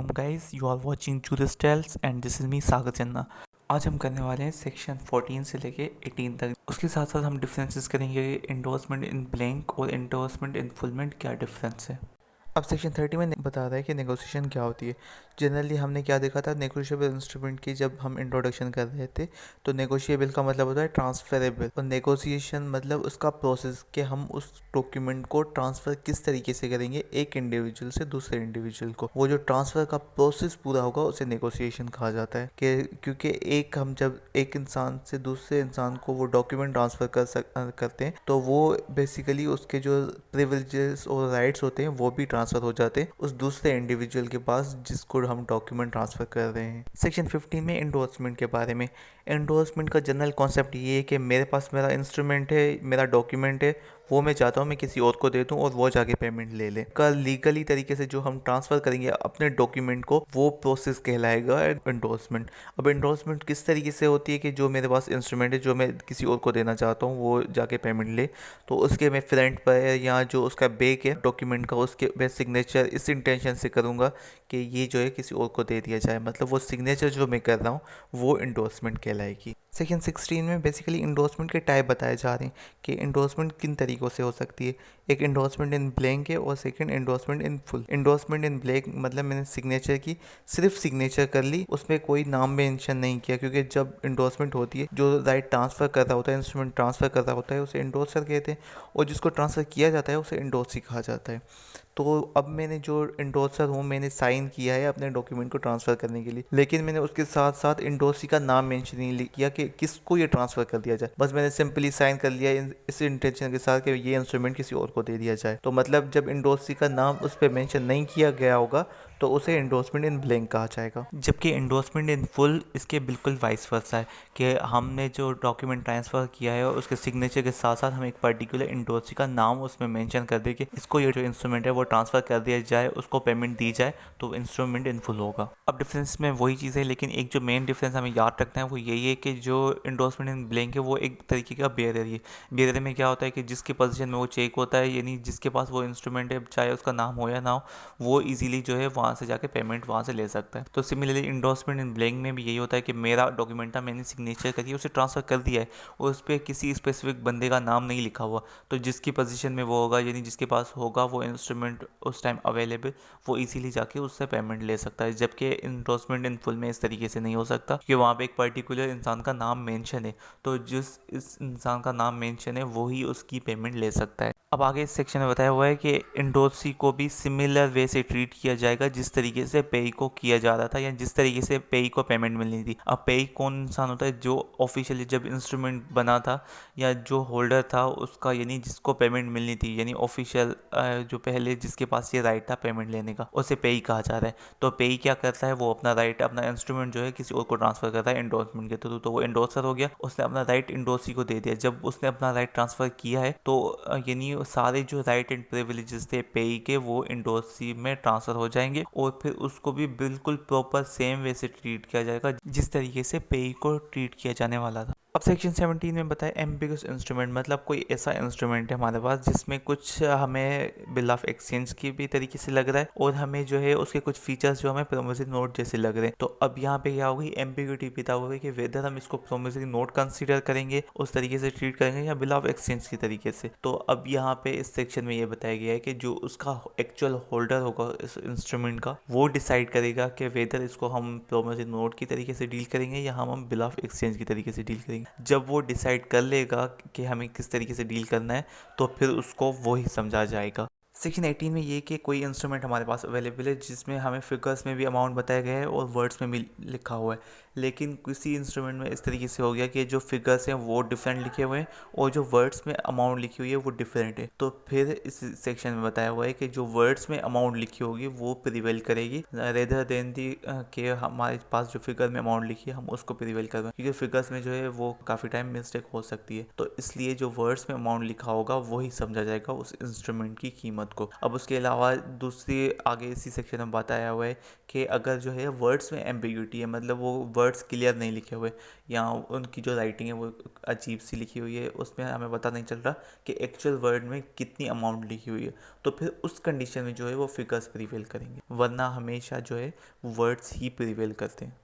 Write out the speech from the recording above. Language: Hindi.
Welcome guys, you are watching Juri's Tales and this is me Sagar Channa. आज हम करने वाले हैं सेक्शन 14 से लेके 18 तक। उसके साथ साथ हम डिफरेंसेस करेंगे इंडोर्समेंट इन ब्लैंक और इंडोर्समेंट इन फुल में क्या डिफरेंस है। अब सेक्शन 30 में बता रहा है कि नेगोशिएशन क्या होती है। जनरली हमने क्या देखा था नेगोशिएबल इंस्ट्रूमेंट की, जब हम इंट्रोडक्शन कर रहे थे तो नेगोशिएबल का मतलब होता है ट्रांसफरेबल, और नेगोशिएशन मतलब उसका प्रोसेस कि हम उस डॉक्यूमेंट को ट्रांसफ़र किस तरीके से करेंगे एक इंडिविजुअल से दूसरे इंडिविजुअल को। वो जो ट्रांसफ़र का प्रोसेस पूरा होगा उसे नेगोशिएशन कहा जाता है कि क्योंकि हम जब एक इंसान से दूसरे इंसान को वो डॉक्यूमेंट ट्रांसफ़र करते हैं तो वो बेसिकली उसके जो प्रिविलेजेस और राइट्स होते हैं वो भी ट्रांसफ़र हो जाते हैं उस दूसरे इंडिविजुअल के पास जिसको हम डॉक्यूमेंट ट्रांसफ़र कर रहे हैं। सेक्शन 15 में एंडोर्समेंट के बारे में। एंडोर्समेंट का जनरल कॉन्सेप्ट ये है कि मेरे पास मेरा इंस्ट्रूमेंट है, मेरा डॉक्यूमेंट है, वो मैं चाहता हूँ मैं किसी और को दे दूँ और वो जाके पेमेंट ले ले। का लीगली तरीके से जो हम ट्रांसफ़र करेंगे अपने डॉक्यूमेंट को वो प्रोसेस कहलाएगा एंडोर्समेंट। अब एंडोर्समेंट किस तरीके से होती है कि जो मेरे पास इंस्ट्रूमेंट है जो मैं किसी और को देना चाहता हूँ वो जाके पेमेंट ले, तो उसके मैं फ्रंट पर या जो उसका बैक है डॉक्यूमेंट का उसके मैं सिग्नेचर इस इंटेंशन से करूँगा कि ये जो है किसी और को दे दिया जाए, मतलब वो सिग्नेचर जो मैं कर रहा हूँ वो इंडोर्समेंट कहलाएगी। सेक्शन 16 में बेसिकली इंडोर्समेंट के टाइप बताए जा रहे हैं कि इंडोर्समेंट किन तरीक़ों से हो सकती है। एक इंडोर्समेंट इन ब्लैंक है और second endorsement in full. Endorsement in blank मतलब मैंने सिग्नेचर की, सिर्फ सिग्नेचर कर ली, उसमें कोई नाम मेंशन नहीं किया, क्योंकि जब इंडोर्समेंट होती है जो राइट ट्रांसफ़र कर रहा होता है, इंस्ट्रूमेंट ट्रांसफ़र कर रहा होता है उसे इंडोर्सर कहते हैं, और जिसको ट्रांसफ़र किया जाता है उसे इंडोर्सी कहा जाता है। तो अब मैंने जो इंडोर्सर हूँ मैंने साइन किया है अपने डॉक्यूमेंट को ट्रांसफ़र करने के लिए, लेकिन मैंने उसके साथ साथ इंडोर्सी का नाम मेंशन नहीं किया कि किसको ये ट्रांसफ़र कर दिया जाए, बस मैंने सिंपली साइन कर लिया इस इंटेंशन के साथ कि ये इंस्ट्रूमेंट किसी और को दे दिया जाए। तो मतलब जब इंडोर्सी का नाम उस पर मेंशन नहीं किया गया होगा तो उसे इंडोर्समेंट इन ब्लैंक कहा जाएगा। जबकि इंडोर्समेंट इन फुल इसके बिल्कुल वाइस वर्सा है कि हमने जो डॉक्यूमेंट ट्रांसफ़र किया है और उसके सिग्नेचर के साथ साथ हम एक पर्टिकुलर इंडोर्सी का नाम उसमें मेंशन कर दें कि इसको ये जो इंस्ट्रूमेंट है वो ट्रांसफ़र कर दिया जाए, उसको पेमेंट दी जाए, तो इंस्ट्रूमेंट इन फुल होगा। अब डिफरेंस में वही चीज़ है, लेकिन एक जो मेन डिफरेंस हमें याद रखना है वो यही है कि जो इंडोर्समेंट इन ब्लैंक है वो एक तरीके का बेयरर है। बेयरर में क्या होता है कि जिसके पोजीशन में वो चेक होता है, यानी जिसके पास वो इंस्ट्रूमेंट है चाहे उसका नाम हो या ना हो, वो इजीली जो है वहाँ से जाके पेमेंट वहाँ से ले सकता है। तो सिमिलरली इंडोर्समेंट इन ब्लैंक में भी यही होता है कि मेरा डॉक्यूमेंट था, मैंने सिग्नेचर करी, उसे ट्रांसफ़र कर दिया है और उस पर किसी स्पेसिफिक बंदे का नाम नहीं लिखा हुआ, तो जिसकी पोजीशन में वो होगा यानी जिसके पास होगा वो इंस्ट्रूमेंट उस टाइम अवेलेबल, वो इजीली जाके उससे पेमेंट ले सकता है। जबकि इंडोर्समेंट इन फुल में इस तरीके से नहीं हो सकता क्योंकि वहाँ पे एक पर्टिकुलर इंसान का नाम मेंशन है, तो जिस इस इंसान का नाम मेंशन है वही उसकी पेमेंट ले सकता है। अब आगे इस सेक्शन में बताया हुआ है कि इंडोर्सी को भी सिमिलर वे से ट्रीट किया जाएगा जिस तरीके से पेई को किया जा रहा था या जिस तरीके से पेई को पेमेंट मिलनी थी। अब पेई कौन इंसान होता है? जो ऑफिशियली जब इंस्ट्रूमेंट बना था या जो होल्डर था उसका, यानी जिसको पेमेंट मिलनी थी, यानी ऑफिशियल जो पहले जिसके पास ये राइट था पेमेंट लेने का, उसे पेई कहा जा रहा है। तो पेई क्या करता है, वो अपना राइट, अपना इंस्ट्रूमेंट जो है किसी और को ट्रांसफ़र करता है इंडोर्समेंट के थ्रू, तो वो इंडोर्सर हो गया, उसने अपना राइट इंडोर्सी को दे दिया। जब उसने अपना राइट ट्रांसफ़र किया है तो यानी सारे जो राइट एंड प्रिविलेजेस थे पेई के वो इंडोर्सी में ट्रांसफ़र हो जाएंगे और फिर उसको भी बिल्कुल प्रॉपर सेम वे से ट्रीट किया जाएगा जिस तरीके से पेई को ट्रीट किया जाने वाला था। अब सेक्शन 17 में बताया एम्बिगुअस इंस्ट्रूमेंट, मतलब कोई ऐसा इंस्ट्रूमेंट है हमारे पास जिसमें कुछ हमें बिल ऑफ एक्सचेंज की भी तरीके से लग रहा है और हमें जो है उसके कुछ फीचर्स जो हमें प्रोमिसरी नोट जैसे लग रहे हैं। तो अब यहाँ पे क्या होगी, एम्बिग्यूटी पैदा होगी कि वेदर हम इसको प्रोमिसरी नोट कंसीडर करेंगे, उस तरीके से ट्रीट करेंगे, या बिल ऑफ एक्सचेंज की तरीके से। तो अब यहाँ पे इस सेक्शन में ये बताया गया है कि जो उसका एक्चुअल होल्डर होगा इस इंस्ट्रूमेंट का वो डिसाइड करेगा कि वेदर इसको हम प्रोमिसरी नोट की तरीके से डील करेंगे या हम बिल ऑफ एक्सचेंज की तरीके से डील करेंगे। जब वो डिसाइड कर लेगा कि हमें किस तरीके से डील करना है तो फिर उसको वो ही समझा जाएगा। सेक्शन 18 में ये कि कोई इंस्ट्रूमेंट हमारे पास अवेलेबल है जिसमें हमें फिगर्स में भी अमाउंट बताया गया है और वर्ड्स में भी लिखा हुआ है, लेकिन किसी इंस्ट्रूमेंट में इस तरीके से हो गया कि जो फिगर्स हैं वो डिफरेंट लिखे हुए हैं और जो वर्ड्स में अमाउंट लिखी हुई है वो डिफरेंट है। तो फिर इस सेक्शन में बताया हुआ है कि जो वर्ड्स में अमाउंट लिखी होगी वो प्रिवेल करेगी रेदर देन दी कि हमारे पास जो फिगर में अमाउंट लिखी है हम उसको प्रिवेल करवाएं, क्योंकि फिगर्स में जो है वो काफ़ी टाइम मिस्टेक हो सकती है। तो इसलिए जो वर्ड्स में अमाउंट लिखा होगा वही समझा जाएगा उस इंस्ट्रूमेंट की कीमत को। अब उसके अलावा दूसरी आगे इसी सेक्शन में बताया हुआ है कि अगर जो है वर्ड्स में एम्बिग्यूटी है, मतलब वो वर्ड वर्ड्स क्लियर नहीं लिखे हुए या उनकी जो राइटिंग है वो अजीब सी लिखी हुई है, उसमें हमें पता नहीं चल रहा कि एक्चुअल वर्ड में कितनी अमाउंट लिखी हुई है, तो फिर उस कंडीशन में जो है वो फिगर्स प्रिवेल करेंगे, वरना हमेशा जो है वर्ड्स ही प्रिवेल करते हैं।